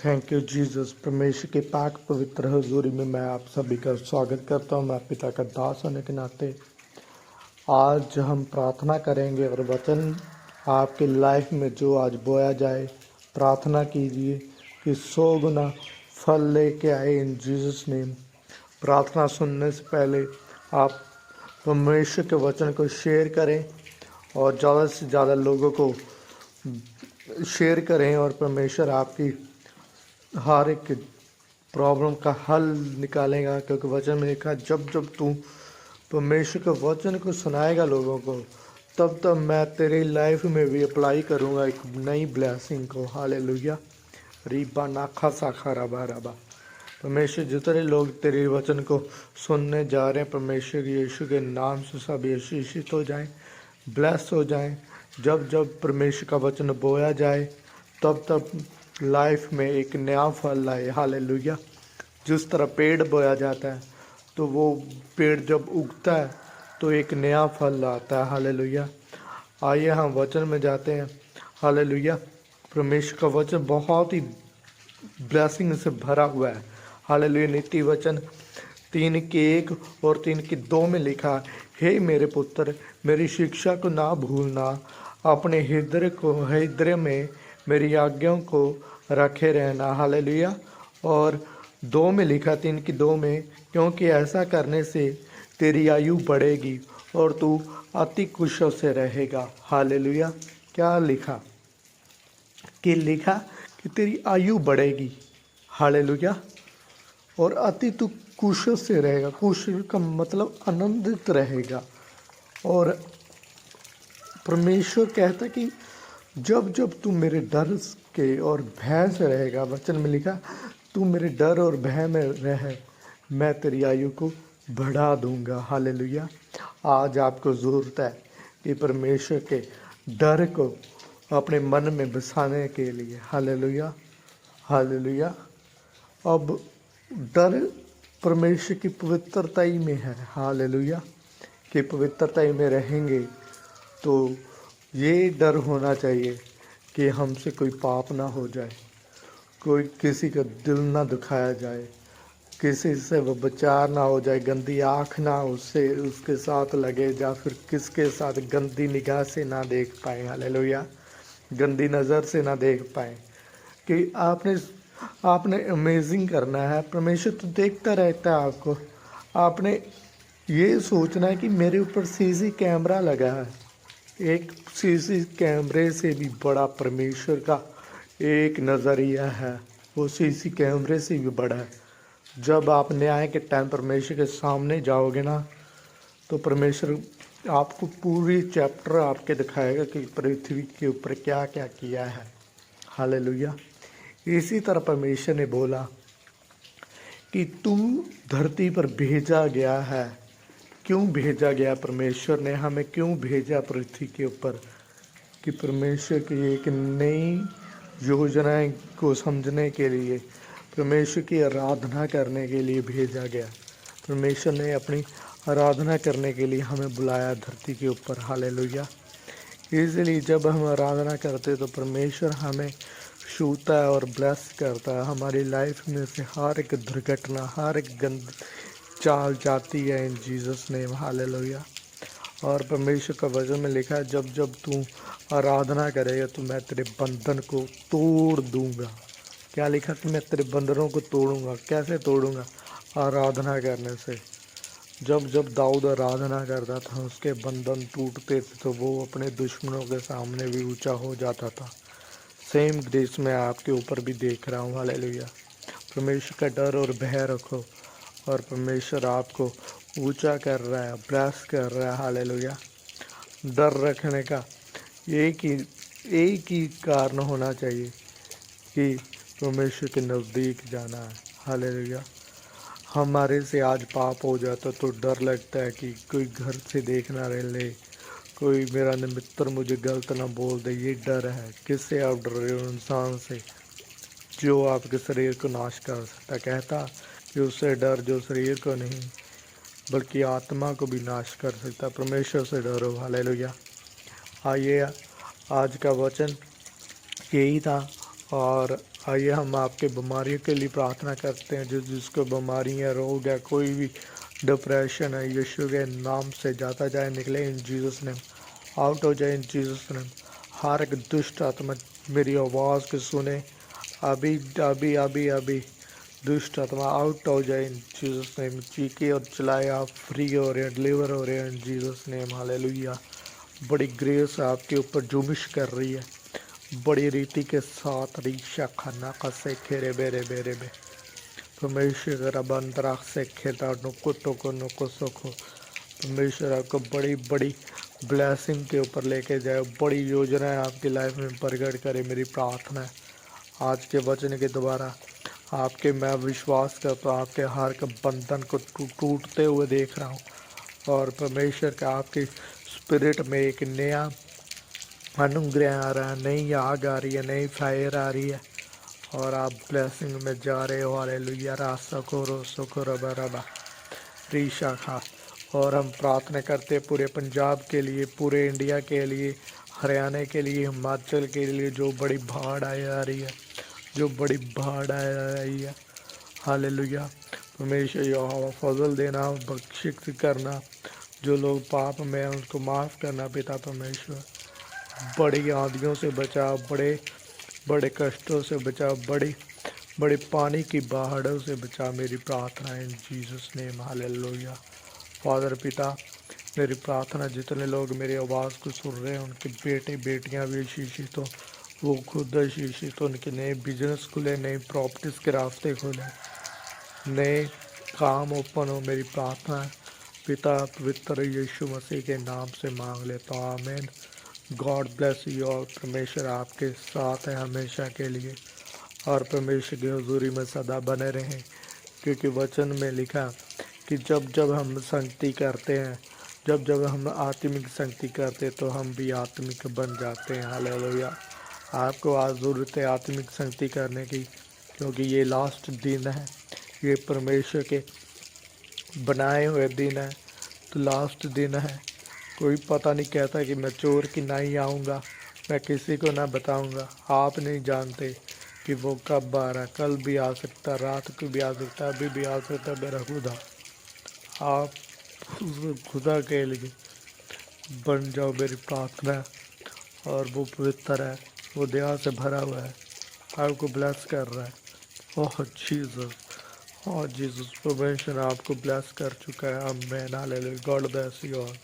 Thank you Jesus. परमेश्वर के पाक पवित्र हजूरी में मैं आप सभी का स्वागत करता हूँ। मैं पिता का दास होने के नाते आज हम प्रार्थना करेंगे और वचन आपके लाइफ में जो आज बोया जाए, प्रार्थना कीजिए कि 100 गुना फल लेके आए इन जीसस नेम। प्रार्थना सुनने से पहले आप परमेश्वर के वचन को शेयर करें और ज़्यादा से ज़्यादा लोगों को शेयर करें और परमेश्वर आपकी हर एक प्रॉब्लम का हल निकालेगा, क्योंकि वचन में लिखा जब जब तू परमेश्वर के वचन को सुनाएगा लोगों को, तब तब मैं तेरी लाइफ में भी अप्लाई करूँगा एक नई ब्लेसिंग को। हालेलुया। रीबा नाखा साखा रबा रबा। परमेश्वर जितने लोग तेरे वचन को सुनने जा रहे हैं, परमेश्वर यीशु के नाम से सब आशीषित हो जाएं, ब्लेस हो जाएं। जब जब परमेश्वर का वचन बोया जाए तब तब लाइफ में एक नया फल लाए। हालेलुया। जिस तरह पेड़ बोया जाता है तो वो पेड़ जब उगता है तो एक नया फल लाता है। हालेलुया। आइए हम वचन में जाते हैं। हालेलुया। परमेश्वर का वचन बहुत ही ब्लेसिंग से भरा हुआ है। हालेलुया। नीति वचन 3:1 और 3:2 में लिखा, हे मेरे पुत्र, मेरी शिक्षा को ना भूलना, अपने हृदय में मेरी आज्ञाओं को रखे रहना। हालेलुया। और 2 में लिखा, 3:2 में, क्योंकि ऐसा करने से तेरी आयु बढ़ेगी और तू अति कुशल से रहेगा। हालेलुया। क्या लिखा कि तेरी आयु बढ़ेगी। हालेलुया। और अति तू कुशल से रहेगा। कुशल का मतलब आनंदित रहेगा। और परमेश्वर कहता कि जब जब तू मेरे डर के और भय से रहेगा, वचन में लिखा, तू मेरे डर और भय में रह, मैं तेरी आयु को बढ़ा दूंगा। हालेलुया। आज आपको ज़रूरत है कि परमेश्वर के डर को अपने मन में बसाने के लिए। हालेलुया। हालेलुया। अब डर परमेश्वर की पवित्रता ही में है। हालेलुया। कि पवित्रता ही में रहेंगे तो ये डर होना चाहिए कि हमसे कोई पाप ना हो जाए, कोई किसी का दिल ना दुखाया जाए, किसी से वो विचार ना हो जाए, गंदी आँख ना उससे उसके साथ लगे, या फिर किसके साथ गंदी निगाह से ना देख पाए। हालेलुया। गंदी नज़र से ना देख पाए। कि आपने अमेजिंग करना है। परमेश्वर तो देखता रहता है आपको। आपने ये सोचना है कि मेरे ऊपर सीसी कैमरा लगा है। एक सीसी कैमरे से भी बड़ा परमेश्वर का एक नज़रिया है, वो सीसी कैमरे से भी बड़ा है। जब आप न्याय के टाइम परमेश्वर के सामने जाओगे ना, तो परमेश्वर आपको पूरी चैप्टर आपके दिखाएगा कि पृथ्वी के ऊपर क्या क्या किया है। हालेलुया। इसी तरह परमेश्वर ने बोला कि तू धरती पर भेजा गया है। क्यों भेजा गया? परमेश्वर ने हमें क्यों भेजा पृथ्वी के ऊपर? कि परमेश्वर की एक नई योजनाएं को समझने के लिए, परमेश्वर की आराधना करने के लिए भेजा गया। परमेश्वर ने अपनी आराधना करने के लिए हमें बुलाया धरती के ऊपर। हालेलुया। इसलिए जब हम आराधना करते तो परमेश्वर हमें छूता है और ब्लेस करता है। हमारी लाइफ में से हर एक दुर्घटना, हर एक गंद चाल जाती है इन जीसस नेम। हालेलुया। और परमेश्वर का वचन में लिखा है, जब जब तू आराधना करेगा तो मैं तेरे बंधन को तोड़ दूंगा। क्या लिखा? कि मैं तेरे बंधनों को तोड़ूंगा। कैसे तोड़ूंगा? आराधना करने से। जब जब दाऊद आराधना करता था, उसके बंधन टूटते थे तो वो अपने दुश्मनों के सामने भी ऊंचा हो जाता था। सेम ग्रेस मैं आपके ऊपर भी देख रहा हूँ। हालेलुया। परमेश्वर का डर और भय रखो और परमेश्वर आपको ऊंचा कर रहा है, ब्लेस कर रहा है। हालेलुया। डर रखने का एक ही कारण होना चाहिए कि परमेश्वर के नज़दीक जाना है। हालेलुया। हमारे से आज पाप हो जाता तो डर लगता है कि कोई घर से देखना रह ले, कोई मेरा मित्र मुझे गलत ना बोल दे। ये डर है। किससे आप डर रहे हो? इंसान से, जो आपके शरीर को नाश कर सकता। कहता कि उससे डर जो शरीर को नहीं बल्कि आत्मा को भी नाश कर सकता। परमेश्वर से डरो। हालेलुया। आइए आज का वचन यही था और आइए हम आपके बीमारियों के लिए प्रार्थना करते हैं। जिसको बीमारियाँ, रोग है, कोई भी डिप्रेशन है, यीशु के नाम से जाता जाए, निकले इन जीसस नेम, आउट हो जाए इन जीसस नेम। हर एक दुष्ट आत्मा मेरी आवाज़ को सुने, अभी अभी अभी अभी दुष्ट आत्मा आउट हो जाए इन जीसस नेम। चीखे और चिल्लाए, आप फ्री हो रहे हैं, डिलीवर हो रहे हैं इन जीसस नेम। हालेलुया। बड़ी ग्रेस आपके ऊपर जुमिश कर रही है, बड़ी रीति के साथ। रीशा खाना का से खेरे बेरे बेरे बे परमेश्वर बंदरा से खेता नुको टोको नुको सोखो। परमेश्वर आपको बड़ी बड़ी ब्लेसिंग के ऊपर लेके जाए, बड़ी योजनाएं आपकी लाइफ में प्रकट करे। मेरी प्रार्थना है आज के वचन के द्वारा आपके मैं विश्वास करता हूँ, आपके हार के बंधन को टूटते हुए देख रहा हूँ। और परमेश्वर का आपके स्पिरिट में एक नया अनुग्रह आ रहा है, नई आग आ रही है, नई फायर आ रही है और आप ब्लेसिंग में जा रहे हो। हालेलुया। रास्ता को रोसो को रबा रबा रीशा खा। और हम प्रार्थना करते हैं पूरे पंजाब के लिए, पूरे इंडिया के लिए, हरियाणा के लिए, हिमाचल के लिए, जो बड़ी बाढ़ आ रही है, जो बड़ी बाढ़ आ रही है। हालेलुया। परमेश्वर यहोवा फजल देना, बख्शिश करना, जो लोग पाप में हैं उनको माफ़ करना। पिता परमेश्वर बड़ी आंधियों से बचाओ, बड़े बड़े कष्टों से बचाओ, बड़ी बड़े पानी की बाढ़ों से बचा। मेरी प्रार्थना इन जीसस नेम। हालेलुया। फादर पिता, मेरी प्रार्थना जितने लोग मेरी आवाज़ को सुन रहे हैं उनके बेटे बेटियां भी शीशित हो, वो खुद शीशित हो, उनके नए बिजनेस खुले, नए प्रॉपर्टीज़ के रास्ते खुले, नए काम ओपन हो। मेरी प्रार्थना है पिता पवित्र यीशु मसीह के नाम से मांग लेता हूँ, आमीन। God bless you all. परमेश्वर आपके साथ है हमेशा के लिए और परमेश्वर की हजूरी में सदा बने रहें, क्योंकि वचन में लिखा कि जब जब हम संगति करते हैं, जब जब हम आत्मिक संगति करते हैं तो हम भी आत्मिक बन जाते हैं। हालेलुया। आपको आज ज़रूरत है आत्मिक संगति करने की, क्योंकि ये लास्ट दिन है, ये परमेश्वर के बनाए हुए दिन है, तो लास्ट दिन है। कोई पता नहीं कहता कि मैं चोर की नहीं आऊँगा, मैं किसी को ना बताऊँगा। आप नहीं जानते कि वो कब आ रहा है, कल भी आ सकता, रात को भी आ सकता, अभी भी आ सकता। मेरा खुदा, आप उस खुदा के लिए बन जाओ। मेरी प्रार्थना है। और वो पवित्र है, वो दया से भरा हुआ है, आपको ब्लेस कर रहा है। ओह जीसस, ओह जीसस, परमेश्वर आपको ब्लेस कर चुका है। आमीन। Hallelujah. God bless you all.